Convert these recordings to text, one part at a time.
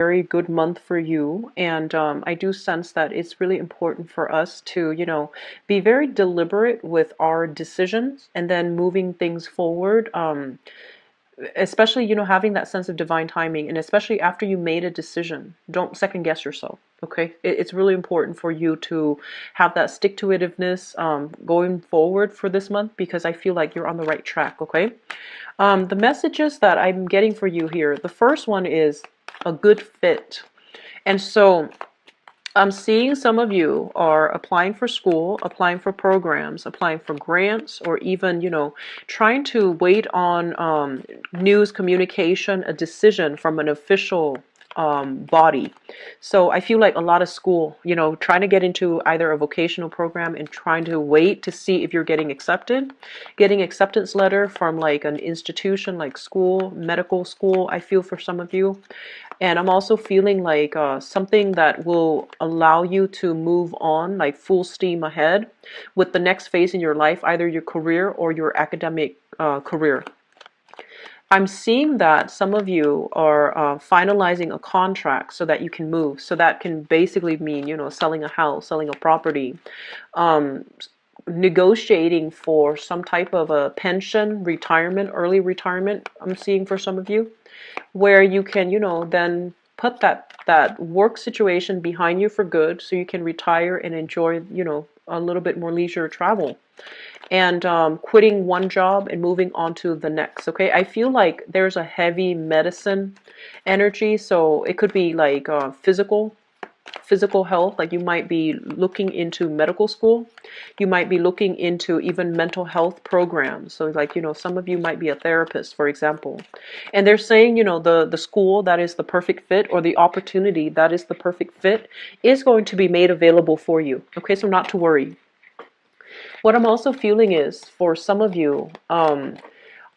very good month for you, and I do sense that it's really important for us to, be very deliberate with our decisions and then moving things forward. Especially, having that sense of divine timing, and especially after you made a decision, don't second guess yourself. Okay, it's really important for you to have that stick-to-itiveness going forward for this month, because I feel like you're on the right track. Okay, the messages that I'm getting for you here, the first one is a good fit. And so I'm seeing some of you are applying for school, applying for programs, applying for grants, or even, trying to wait on news communication, a decision from an official body. So I feel like a lot of school, trying to get into either a vocational program and trying to wait to see if you're getting accepted, getting acceptance letter from like an institution like school, medical school, I feel for some of you. And I'm also feeling like something that will allow you to move on, like full steam ahead with the next phase in your life, either your career or your academic career. I'm seeing that some of you are finalizing a contract so that you can move. So that can basically mean, selling a house, selling a property, um, negotiating for some type of a pension, retirement, early retirement. I'm seeing for some of you, where you can, then put that work situation behind you for good, so you can retire and enjoy, a little bit more leisure travel, and quitting one job and moving on to the next. Okay, I feel like there's a heavy medicine energy, so it could be like physical health, like you might be looking into medical school, you might be looking into even mental health programs. So like, some of you might be a therapist, for example, and they're saying, the school that is the perfect fit, or the opportunity that is the perfect fit, is going to be made available for you. Okay, so not to worry. What I'm also feeling is, for some of you,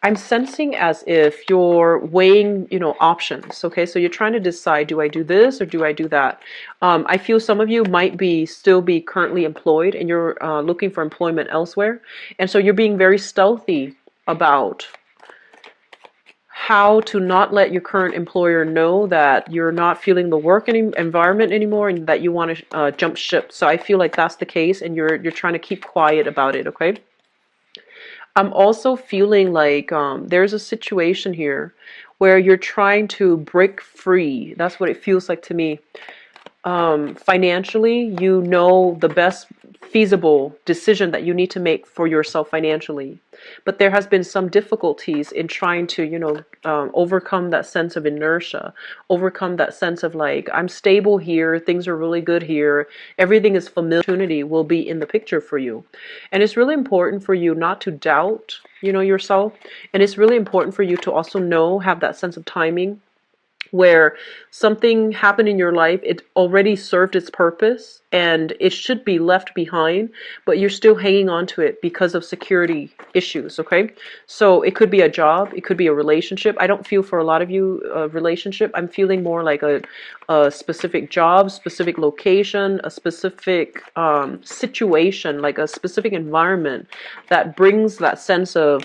I'm sensing as if you're weighing, options. Okay, so you're trying to decide, do I do this or do I do that? I feel some of you might be still be currently employed, and you're looking for employment elsewhere. And so you're being very stealthy about how to not let your current employer know that you're not feeling the work environment anymore, and that you want to jump ship. So I feel like that's the case, and you're trying to keep quiet about it. Okay. I'm also feeling like there's a situation here where you're trying to break free. That's what it feels like to me. Financially, the best feasible decision that you need to make for yourself financially. But there has been some difficulties in trying to, overcome that sense of inertia, overcome that sense of like, I'm stable here, things are really good here, everything is familiar, opportunity will be in the picture for you. And it's really important for you not to doubt, yourself. And it's really important for you to also have that sense of timing, where something happened in your life, it already served its purpose and it should be left behind, but you're still hanging on to it because of security issues. Okay, so it could be a job, it could be a relationship. I don't feel for a lot of you a relationship. I'm feeling more like a specific job, specific location, a specific situation, like a specific environment that brings that sense of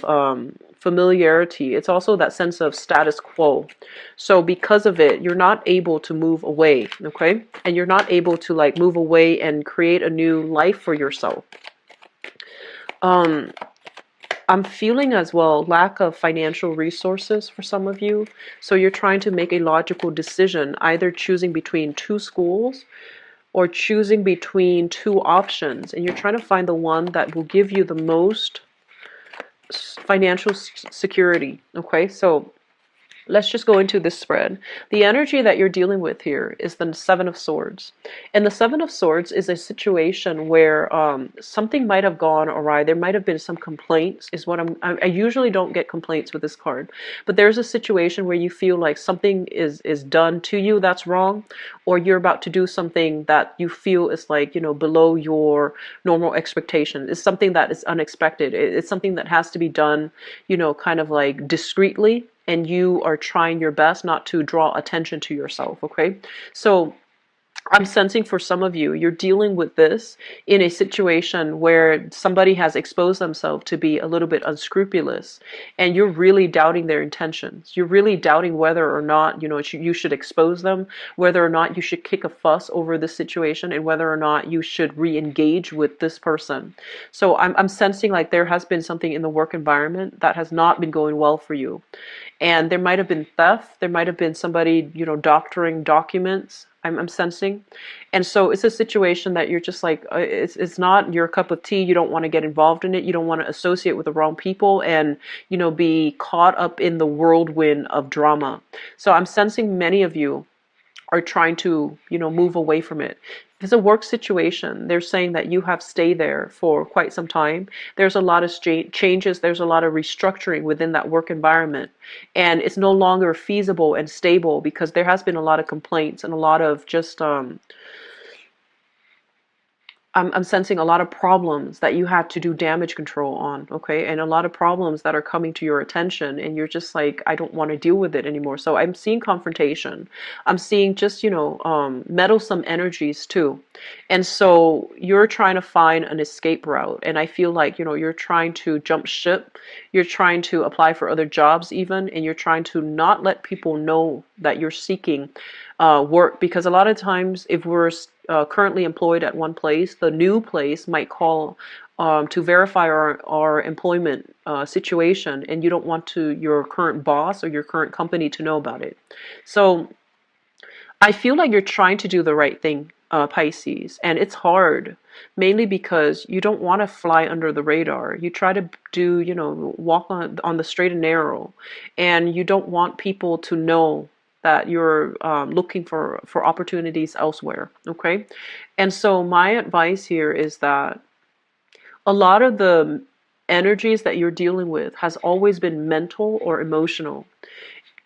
familiarity. It's also that sense of status quo. So because of it, you're not able to move away, okay? And you're not able to like move away and create a new life for yourself. I'm feeling as well lack of financial resources for some of you. So you're trying to make a logical decision, either choosing between two schools or choosing between two options, and you're trying to find the one that will give you the most financial security. Okay, so let's just go into this spread. The energy that you're dealing with here is the Seven of Swords. And the Seven of Swords is a situation where something might have gone awry. There might have been some complaints, is what I usually don't get complaints with this card. But there's a situation where you feel like something is done to you that's wrong, or you're about to do something that you feel is like, below your normal expectation. It's something that is unexpected. It's something that has to be done, kind of like discreetly, and you are trying your best not to draw attention to yourself. Okay, so I'm sensing for some of you, you're dealing with this in a situation where somebody has exposed themselves to be a little bit unscrupulous, and you're really doubting their intentions. You're really doubting whether or not, you should expose them, whether or not you should kick a fuss over this situation, and whether or not you should re-engage with this person. So I'm sensing like there has been something in the work environment that has not been going well for you. And there might have been theft. There might have been somebody, doctoring documents. I'm sensing. And so it's a situation that you're just like, it's not your cup of tea. You don't want to get involved in it. You don't want to associate with the wrong people and, be caught up in the whirlwind of drama. So I'm sensing many of you are trying to, move away from it. If it's a work situation, they're saying that you have stayed there for quite some time. There's a lot of changes. There's a lot of restructuring within that work environment. And it's no longer feasible and stable because there has been a lot of complaints and a lot of just I'm sensing a lot of problems that you have to do damage control on, okay? And a lot of problems that are coming to your attention, and you're just like, I don't want to deal with it anymore. So I'm seeing confrontation. I'm seeing just, meddlesome energies too. And so you're trying to find an escape route. And I feel like, you're trying to jump ship. You're trying to apply for other jobs even, and you're trying to not let people know that you're seeking work, because a lot of times if we're currently employed at one place, the new place might call to verify our employment situation, and you don't want your current boss or your current company to know about it. So I feel like you're trying to do the right thing, Pisces, and it's hard, mainly because you don't want to fly under the radar. You try to do, walk on the straight and narrow, and you don't want people to know that you're looking for opportunities elsewhere, okay? And so my advice here is that a lot of the energies that you're dealing with has always been mental or emotional.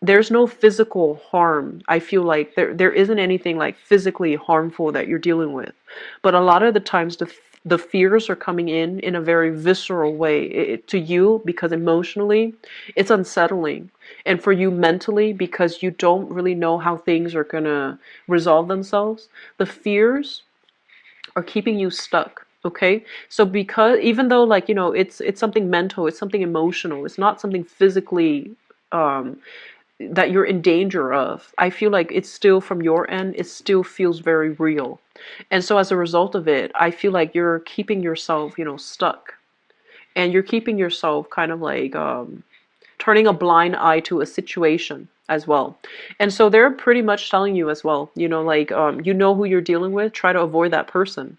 There's no physical harm. I feel like there isn't anything like physically harmful that you're dealing with, but a lot of the times the fears are coming in a very visceral way to you, because emotionally it's unsettling, and for you mentally because you don't really know how things are gonna resolve themselves. The fears are keeping you stuck. Okay, so because even though, like, it's something mental, it's something emotional, it's not something physically that you're in danger of, I feel like it's still, from your end, it still feels very real. And so as a result of it, I feel like you're keeping yourself, stuck. And you're keeping yourself kind of like turning a blind eye to a situation as well. And so they're pretty much telling you as well, like, who you're dealing with, try to avoid that person.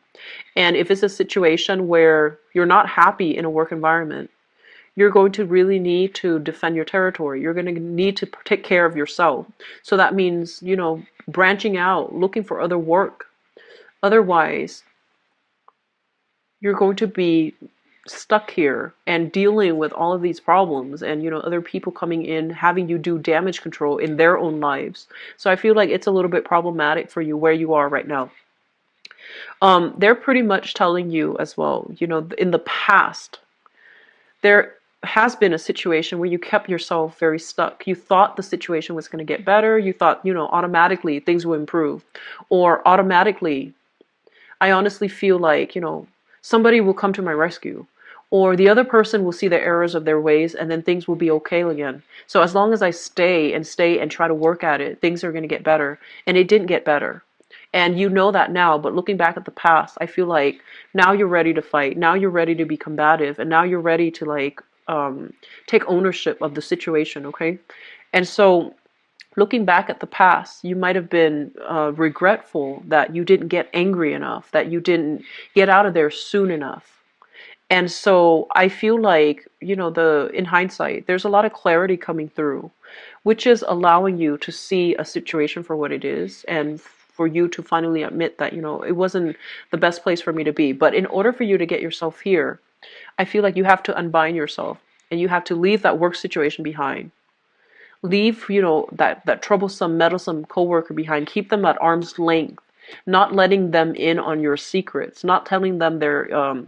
And if it's a situation where you're not happy in a work environment, you're going to really need to defend your territory. You're going to need to take care of yourself. So that means, branching out, looking for other work. Otherwise, you're going to be stuck here and dealing with all of these problems, and, other people coming in, having you do damage control in their own lives. So I feel like it's a little bit problematic for you where you are right now. They're pretty much telling you as well, in the past, there has been a situation where you kept yourself very stuck. You thought the situation was going to get better. You thought, automatically things will improve. Or automatically, I honestly feel like, somebody will come to my rescue. Or the other person will see the errors of their ways, and then things will be okay again. So as long as I stay and try to work at it, things are going to get better. And it didn't get better. And you know that now, but looking back at the past, I feel like now you're ready to fight. Now you're ready to be combative, and now you're ready to, like, take ownership of the situation, okay? And so looking back at the past, you might have been regretful that you didn't get angry enough, that you didn't get out of there soon enough. And so I feel like, in hindsight, there's a lot of clarity coming through, which is allowing you to see a situation for what it is, and for you to finally admit that, it wasn't the best place for me to be. But in order for you to get yourself here, I feel like you have to unbind yourself, and you have to leave that work situation behind. Leave, that troublesome, meddlesome coworker behind. Keep them at arm's length, not letting them in on your secrets, not telling them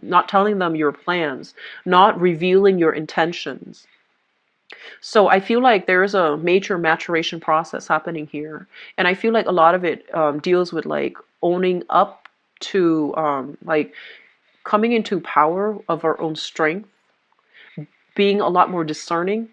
not telling them your plans, not revealing your intentions. So I feel like there is a major maturation process happening here, and I feel like a lot of it deals with like owning up to like coming into power of our own strength, being a lot more discerning,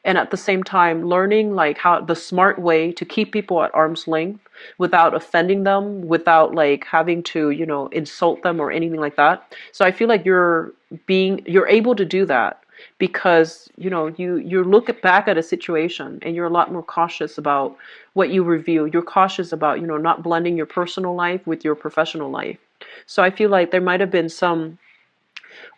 and at the same time learning like how the smart way to keep people at arm's length without offending them, without like having to, you know, insult them or anything like that. So I feel like you're able to do that because, you know, you look back at a situation and you're a lot more cautious about what you reveal. You're cautious about, you know, not blending your personal life with your professional life. So I feel like there might have been some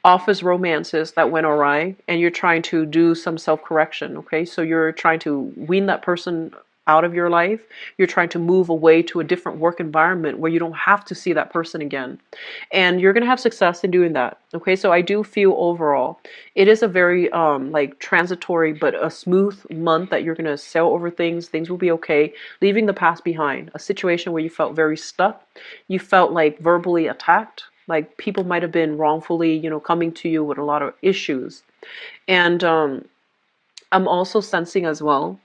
office romances that went awry, and you're trying to do some self-correction. Okay, so you're trying to wean that person out of your life. You're trying to move away to a different work environment where you don't have to see that person again, and you're going to have success in doing that. Okay, so I do feel overall it is a very like transitory but a smooth month that you're going to sail over things will be okay, leaving the past behind. A situation where you felt very stuck, you felt like verbally attacked, like people might have been wrongfully, you know, coming to you with a lot of issues. And I'm also sensing as well,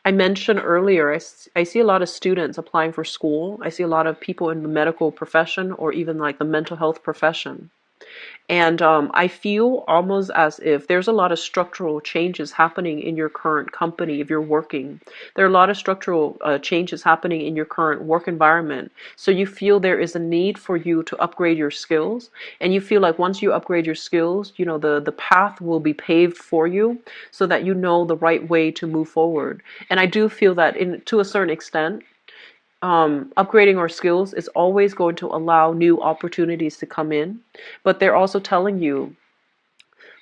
I mentioned earlier, I see a lot of students applying for school. I see a lot of people in the medical profession or even like the mental health profession. And I feel almost as if there's a lot of structural changes happening in your current company if you're working. There are a lot of structural changes happening in your current work environment. So you feel there is a need for you to upgrade your skills. And you feel like once you upgrade your skills, you know, the path will be paved for you so that you know the right way to move forward. And I do feel that to a certain extent, upgrading our skills is always going to allow new opportunities to come in, but they're also telling you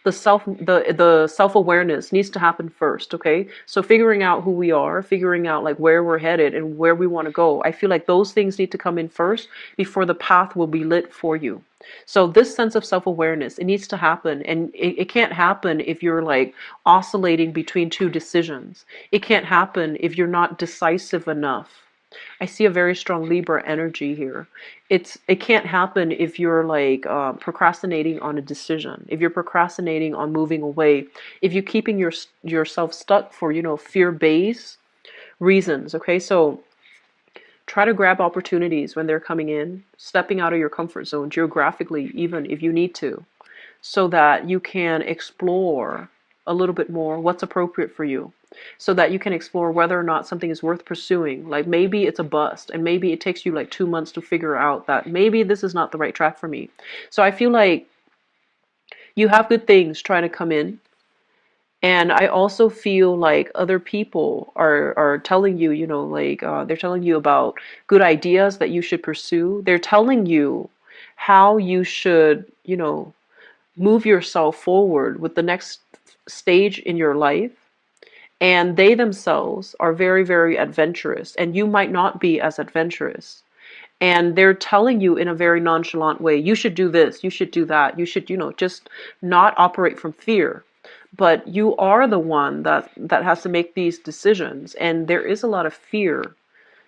the self-awareness needs to happen first. Okay, so figuring out who we are, figuring out like where we're headed and where we want to go, I feel like those things need to come in first before the path will be lit for you. So this sense of self-awareness, it needs to happen, and it can't happen if you're like oscillating between two decisions. It can't happen if you're not decisive enough. I see a very strong Libra energy here. It can't happen if you're like procrastinating on a decision. If you're procrastinating on moving away, if you're keeping yourself stuck for, you know, fear-based reasons. Okay, so try to grab opportunities when they're coming in, stepping out of your comfort zone geographically, even if you need to, so that you can explore a little bit more what's appropriate for you, so that you can explore whether or not something is worth pursuing. Like maybe it's a bust, and maybe it takes you like 2 months to figure out that maybe this is not the right track for me. So I feel like you have good things trying to come in. And I also feel like other people are telling you, you know, like they're telling you about good ideas that you should pursue. They're telling you how you should, you know, move yourself forward with the next stage in your life. And they themselves are very, very adventurous, and you might not be as adventurous. And they're telling you in a very nonchalant way, you should do this, you should do that, you should, you know, just not operate from fear. But you are the one that has to make these decisions, and there is a lot of fear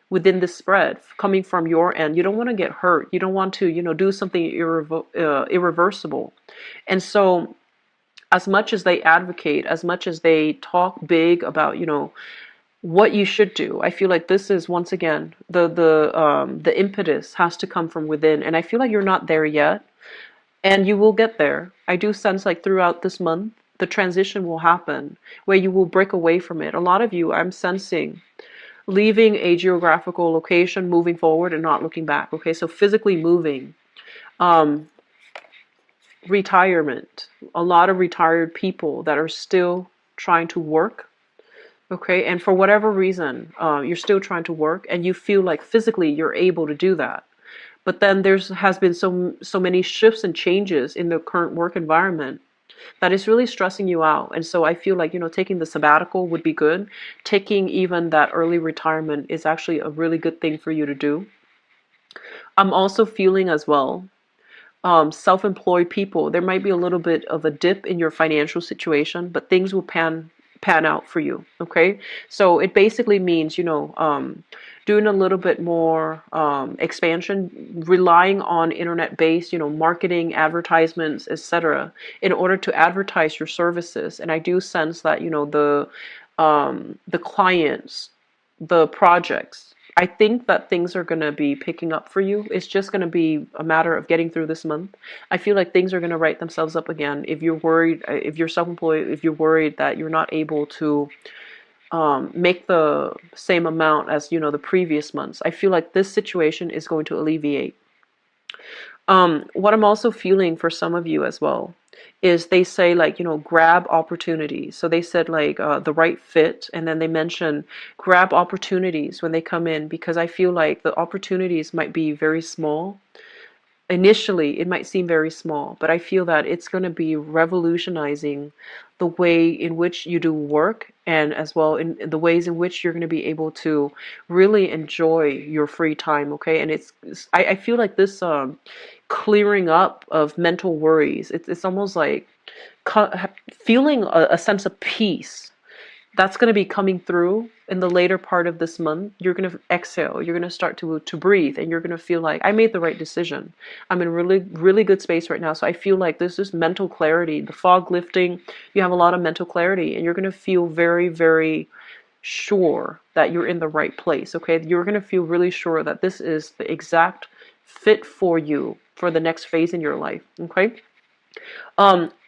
within the spread coming from your end. You don't want to get hurt. You don't want to, you know, do something irreversible. And so as much as they advocate, as much as they talk big about, you know, what you should do, I feel like this is once again the impetus has to come from within, and I feel like you're not there yet, and you will get there. I do sense like throughout this month the transition will happen where you will break away from it. A lot of you, I'm sensing, leaving a geographical location, moving forward and not looking back. Okay, so physically moving. um Retirement, a lot of retired people that are still trying to work. Okay, and for whatever reason, you're still trying to work, and you feel like physically you're able to do that. But then there's has been so many shifts and changes in the current work environment that is really stressing you out. And so I feel like, you know, taking the sabbatical would be good. Taking even that early retirement is actually a really good thing for you to do. I'm also feeling as well, self-employed people, there might be a little bit of a dip in your financial situation, but things will pan out for you. Okay, so it basically means, doing a little bit more expansion, relying on internet based, marketing, advertisements, etc., in order to advertise your services. And I do sense that, the clients, the projects, I think that things are going to be picking up for you. It's just going to be a matter of getting through this month. I feel like things are going to right themselves up again. If you're worried, if you're self-employed, if you're worried that you're not able to make the same amount as, the previous months, I feel like this situation is going to alleviate. What I'm also feeling for some of you as well is they say, like, grab opportunities. So they said, like, the right fit, and then they mention grab opportunities when they come in, because I feel like the opportunities might be very small. Initially, it might seem very small, but I feel that it's going to be revolutionizing the way in which you do work, and as well in the ways in which you're going to be able to really enjoy your free time. Okay, and I feel like this clearing up of mental worries. It's almost like feeling a sense of peace that's going to be coming through in the later part of this month. You're going to exhale, you're going to start to breathe, and you're going to feel like, I made the right decision. I'm in really, really good space right now. So I feel like this is mental clarity, the fog lifting. You have a lot of mental clarity, and you're going to feel very, very sure that you're in the right place. Okay, you're going to feel really sure that this is the exact fit for you for the next phase in your life. Okay.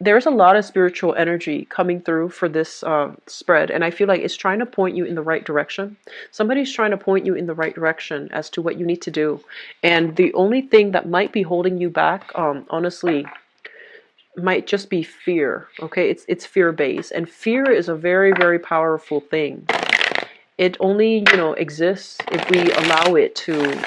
There's a lot of spiritual energy coming through for this spread, and I feel like it's trying to point you in the right direction. Somebody's trying to point you in the right direction as to what you need to do, and the only thing that might be holding you back, honestly, might just be fear. Okay, it's fear based, and fear is a very, very powerful thing. It only, exists if we allow it to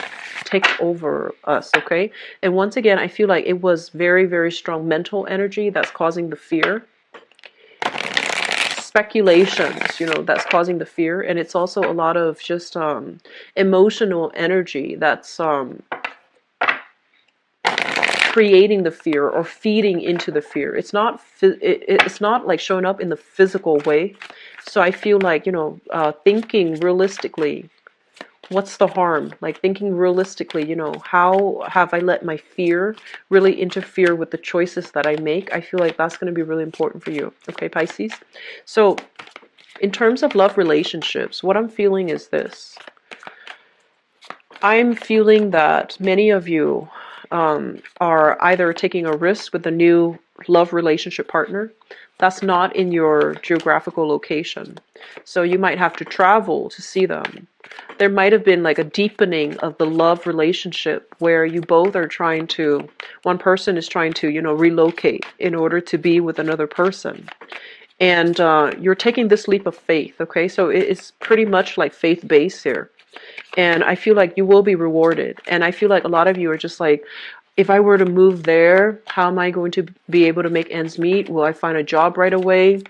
take over us. Okay, and once again, I feel like it was very, very strong mental energy that's causing the fear, speculations, that's causing the fear, and it's also a lot of just emotional energy that's creating the fear or feeding into the fear. It's not like showing up in the physical way. So I feel like, thinking realistically, what's the harm? Like, thinking realistically, how have I let my fear really interfere with the choices that I make? I feel like that's going to be really important for you. Okay, Pisces. So in terms of love relationships, what I'm feeling is this. I'm feeling that many of you are either taking a risk with a new love relationship partner that's not in your geographical location. So you might have to travel to see them. There might have been like a deepening of the love relationship where you both are trying to, one person is trying to, relocate in order to be with another person. And you're taking this leap of faith, okay? So it's pretty much like faith-based here. And I feel like you will be rewarded. And I feel like a lot of you are just like, if I were to move there, how am I going to be able to make ends meet? Will I find a job right away?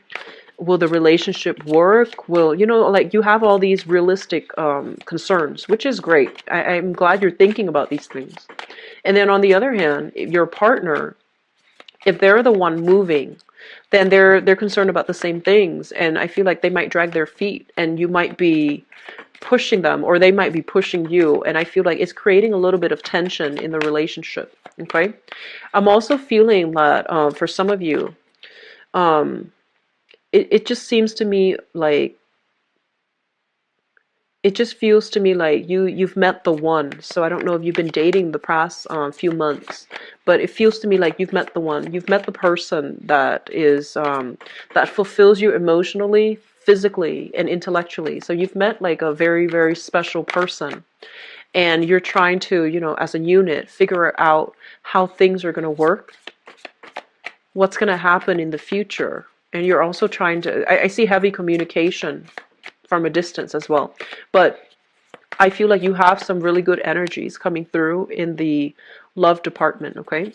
Will the relationship work? Will, like, you have all these realistic concerns, which is great. I'm glad you're thinking about these things. And then on the other hand, your partner, if they're the one moving, then they're concerned about the same things. And I feel like they might drag their feet, and you might be pushing them, or they might be pushing you, and I feel like it's creating a little bit of tension in the relationship. Okay, I'm also feeling that for some of you, it just seems to me like, it just feels to me like you've met the one. So I don't know if you've been dating the past few months, but it feels to me like you've met the one. You've met the person that is that fulfills you emotionally, physically, and intellectually. So you've met like a very, very special person, and you're trying to, as a unit, figure out how things are going to work, what's going to happen in the future. And you're also trying to, I see heavy communication from a distance as well. But I feel like you have some really good energies coming through in the love department, okay?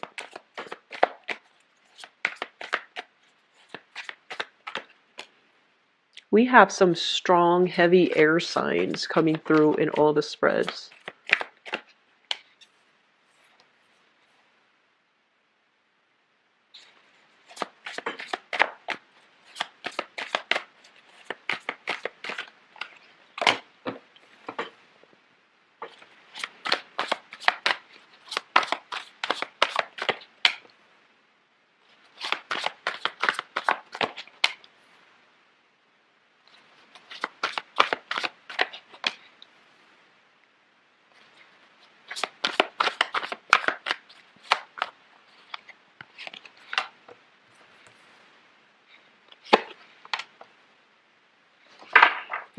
We have some strong, heavy air signs coming through in all the spreads.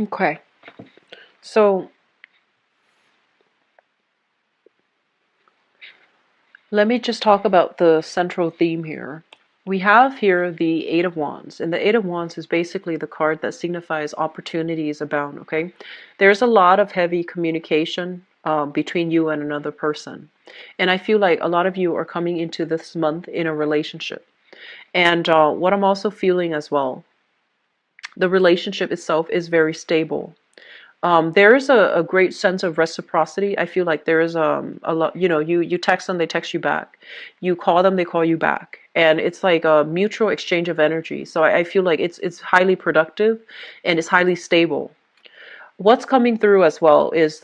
Okay. So let me just talk about the central theme here. We have here the Eight of Wands, and the Eight of Wands is basically the card that signifies opportunities abound, okay? There's a lot of heavy communication between you and another person. And I feel like a lot of you are coming into this month in a relationship. And what I'm also feeling as well, the relationship itself is very stable. There is a great sense of reciprocity. I feel like there is a lot, you text them, they text you back. You call them, they call you back. And it's like a mutual exchange of energy. So I feel like it's highly productive and it's highly stable. What's coming through as well is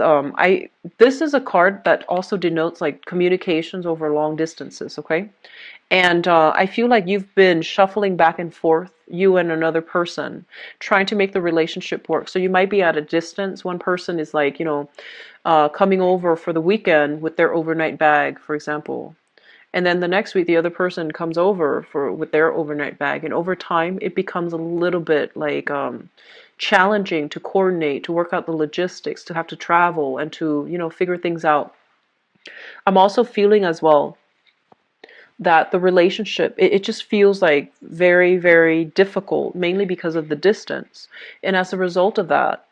this is a card that also denotes like communications over long distances, okay? And I feel like you've been shuffling back and forth, you and another person, trying to make the relationship work. So you might be at a distance. One person is like, coming over for the weekend with their overnight bag, for example. And then the next week, the other person comes over with their overnight bag. And over time, it becomes a little bit like challenging to coordinate, to work out the logistics, to have to travel and to, figure things out. I'm also feeling as well that the relationship it just feels like very, very difficult, mainly because of the distance. And as a result of that,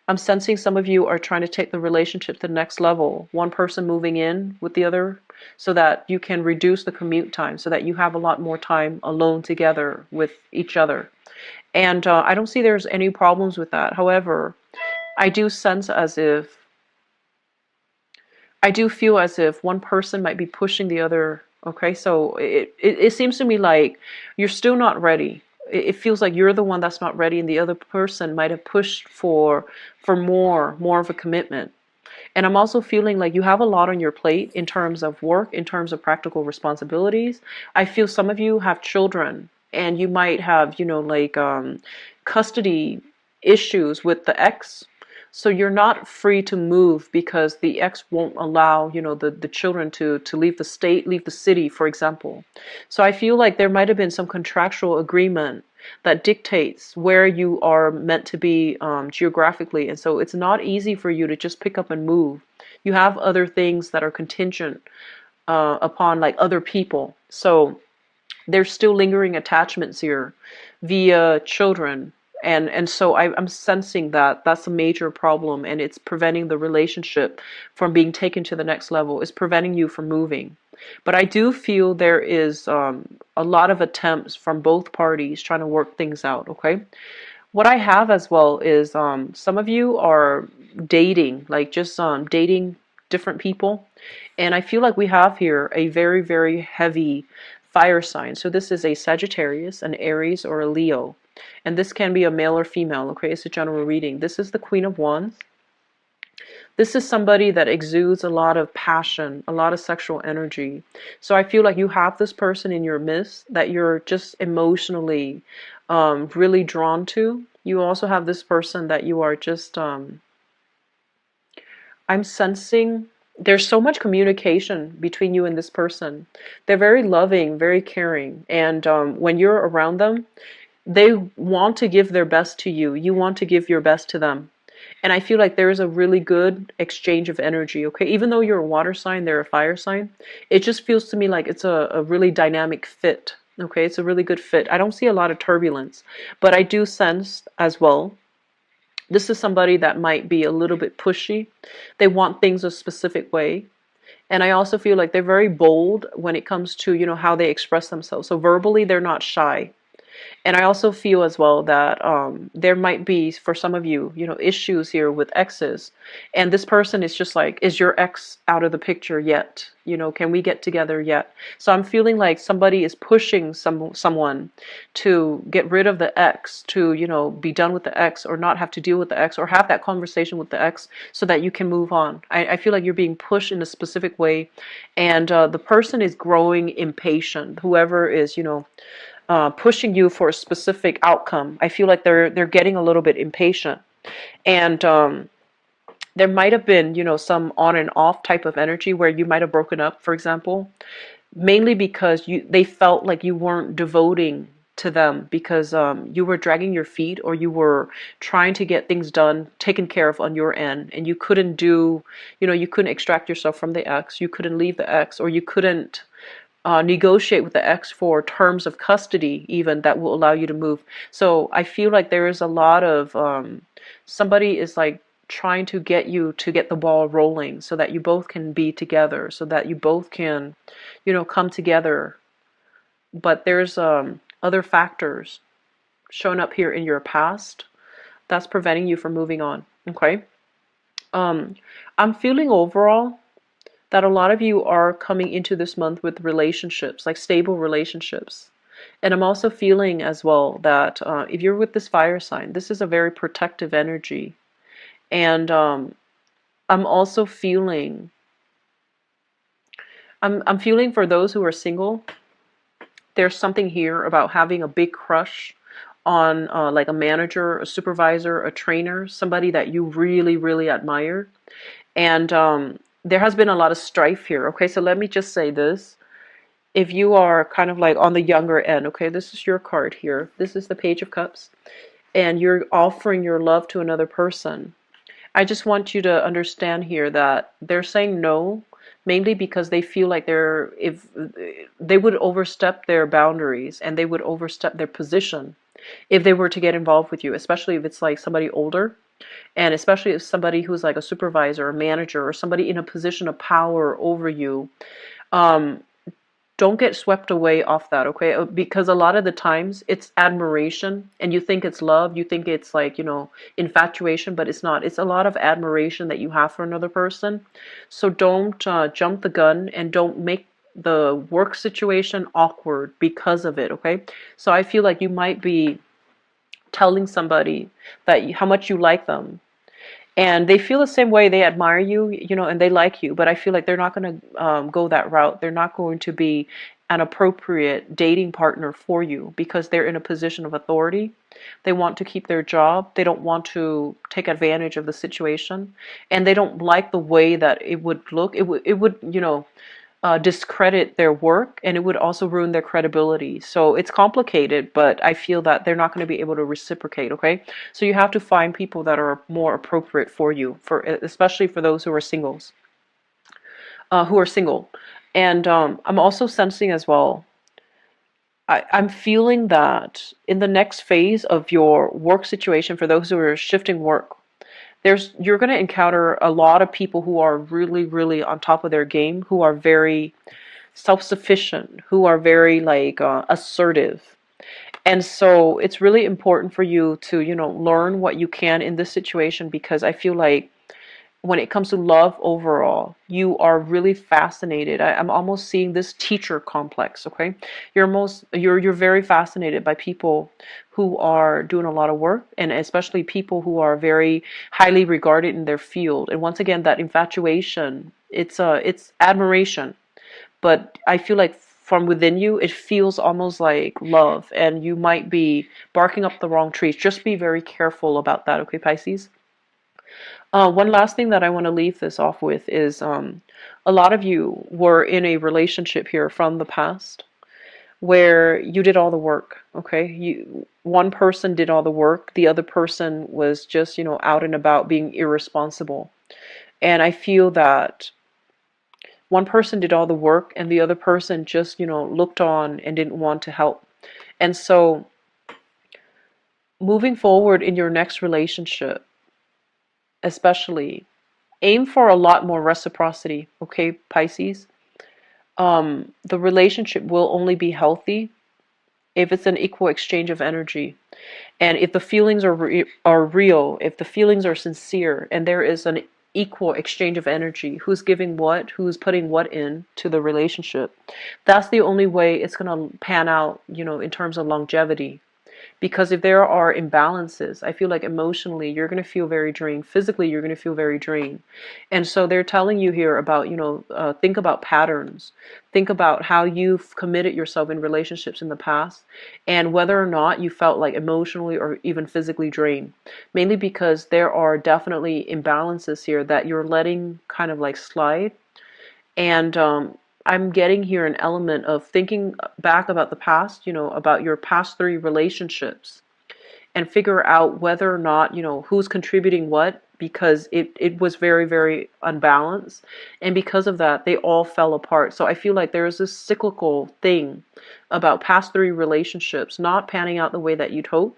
I'm sensing some of you are trying to take the relationship to the next level, one person moving in with the other, so that you can reduce the commute time, so that you have a lot more time alone together with each other. And I don't see there's any problems with that. However, I do sense as if I do feel as if one person might be pushing the other. Okay, so it seems to me like you're still not ready. It feels like you're the one that's not ready, and the other person might have pushed for more of a commitment. And I'm also feeling like you have a lot on your plate in terms of work, in terms of practical responsibilities. I feel some of you have children, and you might have, custody issues with the ex. So you're not free to move because the ex won't allow, the children to leave the state, leave the city, for example. So I feel like there might have been some contractual agreement that dictates where you are meant to be geographically. And so it's not easy for you to just pick up and move. You have other things that are contingent upon like other people. So there's still lingering attachments here via children. And so I'm sensing that that's a major problem, and it's preventing the relationship from being taken to the next level. It's preventing you from moving. But I do feel there is a lot of attempts from both parties trying to work things out, okay? What I have as well is some of you are dating, like just dating different people. And I feel like we have here a very, very heavy fire sign. So this is a Sagittarius, an Aries, or a Leo. And this can be a male or female, okay? It's a general reading. This is the Queen of Wands. This is somebody that exudes a lot of passion, a lot of sexual energy. So I feel like you have this person in your midst that you're just emotionally really drawn to. You also have this person that you are just, I'm sensing there's so much communication between you and this person. They're very loving, very caring. And when you're around them, they want to give their best to you. You want to give your best to them. And I feel like there is a really good exchange of energy, okay? Even though you're a water sign, they're a fire sign. It just feels to me like it's a really dynamic fit, okay? It's a really good fit. I don't see a lot of turbulence, but I do sense as well, this is somebody that might be a little bit pushy. They want things a specific way. And I also feel like they're very bold when it comes to, how they express themselves. So verbally, they're not shy. And I also feel as well that there might be, for some of you, issues here with exes. And this person is just like, is your ex out of the picture yet? Can we get together yet? So I'm feeling like somebody is pushing someone to get rid of the ex, to, be done with the ex, or not have to deal with the ex, or have that conversation with the ex so that you can move on. I feel like you're being pushed in a specific way. And the person is growing impatient. Whoever is, pushing you for a specific outcome. I feel like they're getting a little bit impatient, and there might have been some on and off type of energy where you might have broken up, for example, mainly because they felt like you weren't devoting to them because you were dragging your feet, or you were trying to get things done, taken care of on your end, and you couldn't do, you couldn't extract yourself from the ex, you couldn't leave the ex, or you couldn't negotiate with the ex for terms of custody even that will allow you to move. So I feel like there is a lot of somebody is like trying to get you to get the ball rolling so that you both can be together, so that you both can, come together. But there's other factors shown up here in your past that's preventing you from moving on. Okay. I'm feeling overall that a lot of you are coming into this month with relationships, like stable relationships. And I'm also feeling as well that if you're with this fire sign, this is a very protective energy. And I'm also feeling, I'm feeling for those who are single, there's something here about having a big crush on like a manager, a supervisor, a trainer, somebody that you really, really admire. And there has been a lot of strife here. Okay, so let me just say this. If you are kind of like on the younger end, okay, this is your card here. This is the Page of Cups. And you're offering your love to another person. I just want you to understand here that they're saying no, mainly because they feel like if they would overstep their boundaries and they would overstep their position if they were to get involved with you, especially if it's like somebody older, and especially if somebody who's like a supervisor, a manager, or somebody in a position of power over you. Don't get swept away off that, okay? Because a lot of the times it's admiration and you think it's love, you think it's like, infatuation, but it's not. It's a lot of admiration that you have for another person. So don't jump the gun and don't make the work situation awkward because of it, okay? So I feel like you might be telling somebody that how much you like them, and they feel the same way. They admire you, and they like you, but I feel like they're not going to go that route. They're not going to be an appropriate dating partner for you because they're in a position of authority. They want to keep their job. They don't want to take advantage of the situation, and they don't like the way that it would look. It would discredit their work, and it would also ruin their credibility. So it's complicated, but I feel that they're not going to be able to reciprocate, okay? So you have to find people that are more appropriate for you, especially for those who are singles, who are single. And I'm also sensing as well, I'm feeling that in the next phase of your work situation, for those who are shifting work, you're going to encounter a lot of people who are really, really on top of their game, who are very self-sufficient, who are very like assertive. And so it's really important for you to, learn what you can in this situation, because I feel like when it comes to love overall, you are really fascinated. I'm almost seeing this teacher complex, okay? You're very fascinated by people who are doing a lot of work, and especially people who are very highly regarded in their field. And once again, that infatuation, it's admiration, but I feel like from within you, it feels almost like love, and you might be barking up the wrong trees. Just be very careful about that, okay, Pisces? One last thing that I want to leave this off with is a lot of you were in a relationship here from the past where you did all the work, okay? One person did all the work, the other person was just, out and about being irresponsible. And I feel that one person did all the work and the other person just, looked on and didn't want to help. And so moving forward in your next relationship, especially, aim for a lot more reciprocity, okay, Pisces? The relationship will only be healthy if it's an equal exchange of energy. And if the feelings are real, if the feelings are sincere, and there is an equal exchange of energy, who's giving what, who's putting what in to the relationship, that's the only way it's going to pan out, in terms of longevity. Because if there are imbalances, I feel like emotionally you're going to feel very drained. Physically, you're going to feel very drained. And so they're telling you here about, think about patterns. Think about how you've committed yourself in relationships in the past and whether or not you felt like emotionally or even physically drained. Mainly because there are definitely imbalances here that you're letting kind of like slide. And I'm getting here an element of thinking back about the past, about your past 3 relationships, and figure out whether or not, who's contributing what, because it was very, very unbalanced. And because of that, they all fell apart. So I feel like there's this cyclical thing about past 3 relationships not panning out the way that you'd hope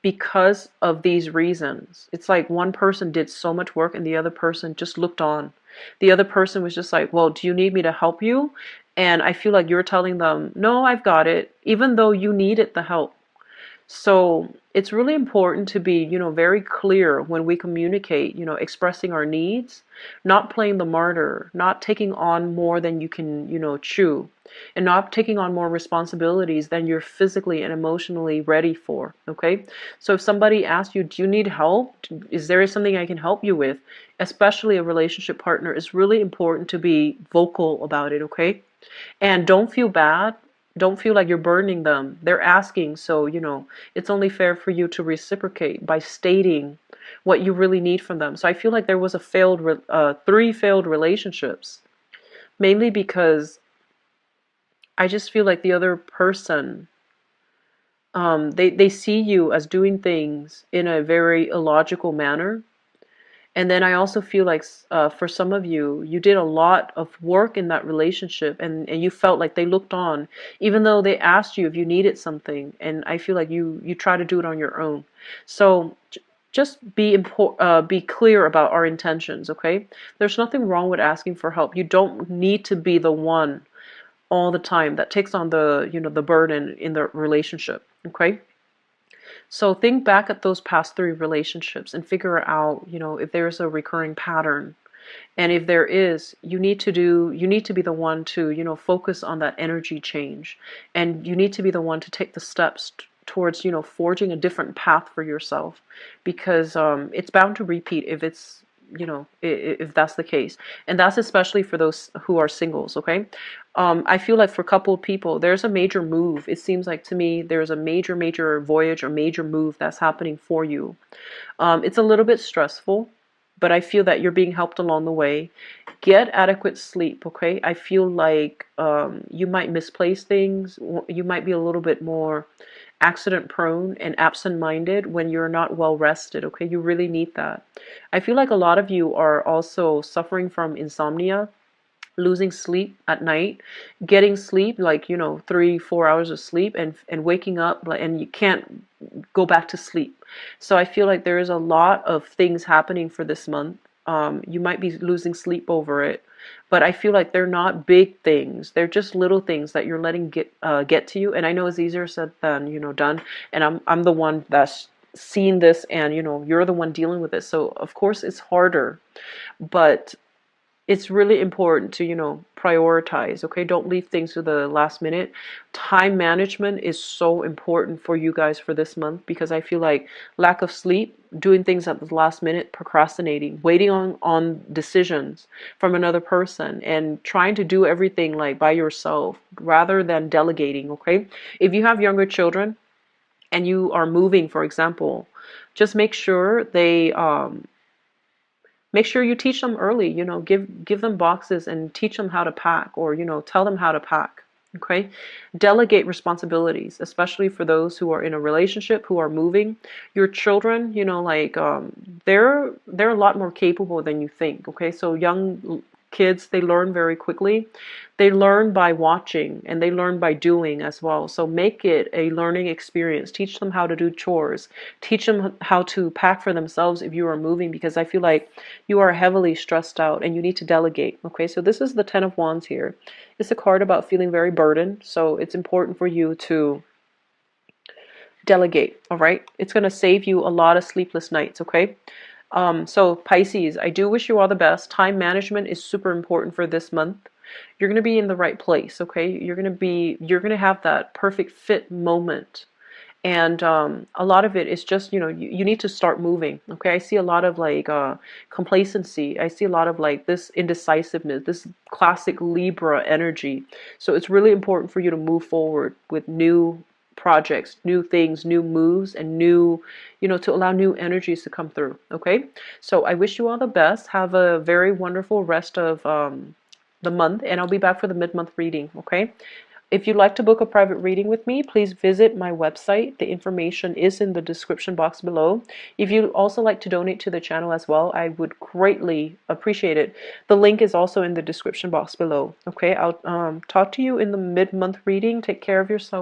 because of these reasons. It's like one person did so much work and the other person just looked on. The other person was just like, well, do you need me to help you? And I feel like you're telling them, no, I've got it, even though you needed the help. So it's really important to be, very clear when we communicate, expressing our needs, not playing the martyr, not taking on more than you can, chew, and not taking on more responsibilities than you're physically and emotionally ready for. Okay. So if somebody asks you, do you need help? Is there something I can help you with? Especially a relationship partner, it's really important to be vocal about it. Okay. And don't feel bad. Don't feel like you're burdening them. They're asking, so, it's only fair for you to reciprocate by stating what you really need from them. So I feel like there was 3 failed relationships, mainly because I just feel like the other person, they see you as doing things in a very illogical manner. And then I also feel like for some of you, you did a lot of work in that relationship, and you felt like they looked on, even though they asked you if you needed something. And I feel like you try to do it on your own. So just be clear about our intentions, okay? There's nothing wrong with asking for help. You don't need to be the one all the time that takes on the burden in the relationship, okay? So think back at those past 3 relationships and figure out, if there's a recurring pattern. And if there is, you need to be the one to, focus on that energy change. And you need to be the one to take the steps towards, forging a different path for yourself, because it's bound to repeat if it's, if that's the case. And that's especially for those who are singles, okay? I feel like for coupled people, there's a major move. It seems like to me there's a major, major voyage or major move that's happening for you. It's a little bit stressful, but I feel that you're being helped along the way. Get adequate sleep, okay? I feel like you might misplace things. You might be a little bit more accident prone and absent minded when you're not well rested, okay? You really need that. I feel like a lot of you are also suffering from insomnia, losing sleep at night, getting sleep like 3-4 hours of sleep, and waking up and you can't go back to sleep. So I feel like there is a lot of things happening for this month. You might be losing sleep over it, but I feel like they're not big things. They're just little things that you're letting get to you. And I know it's easier said than done. And I'm the one that's seen this, and you're the one dealing with it. So of course it's harder, but it's really important to, prioritize, okay? Don't leave things to the last minute. Time management is so important for you guys for this month, because I feel like lack of sleep, doing things at the last minute, procrastinating, waiting on decisions from another person, and trying to do everything like by yourself rather than delegating, okay? If you have younger children and you are moving, for example, just make sure you teach them early, give them boxes and teach them how to pack, or, tell them how to pack. Okay. Delegate responsibilities, especially for those who are in a relationship, who are moving. Your children, they're a lot more capable than you think. Okay. So young kids, they learn very quickly. They learn by watching, and they learn by doing as well. So make it a learning experience. Teach them how to do chores. Teach them how to pack for themselves if you are moving, because I feel like you are heavily stressed out and you need to delegate. Okay, so this is the Ten of Wands here. It's a card about feeling very burdened. So it's important for you to delegate. All right, it's going to save you a lot of sleepless nights. Okay. So Pisces, I do wish you all the best. Time management is super important for this month. You're going to be in the right place, okay? You're going to have that perfect fit moment. And a lot of it is just, you need to start moving, okay? I see a lot of like complacency. I see a lot of like this indecisiveness, this classic Libra energy. So it's really important for you to move forward with new projects, new things, new moves, and new, to allow new energies to come through, okay? So I wish you all the best. Have a very wonderful rest of the month, and I'll be back for the mid-month reading, okay? If you'd like to book a private reading with me, please visit my website. The information is in the description box below. If you'd also like to donate to the channel as well, I would greatly appreciate it. The link is also in the description box below. Okay, I'll talk to you in the mid-month reading. Take care of yourself.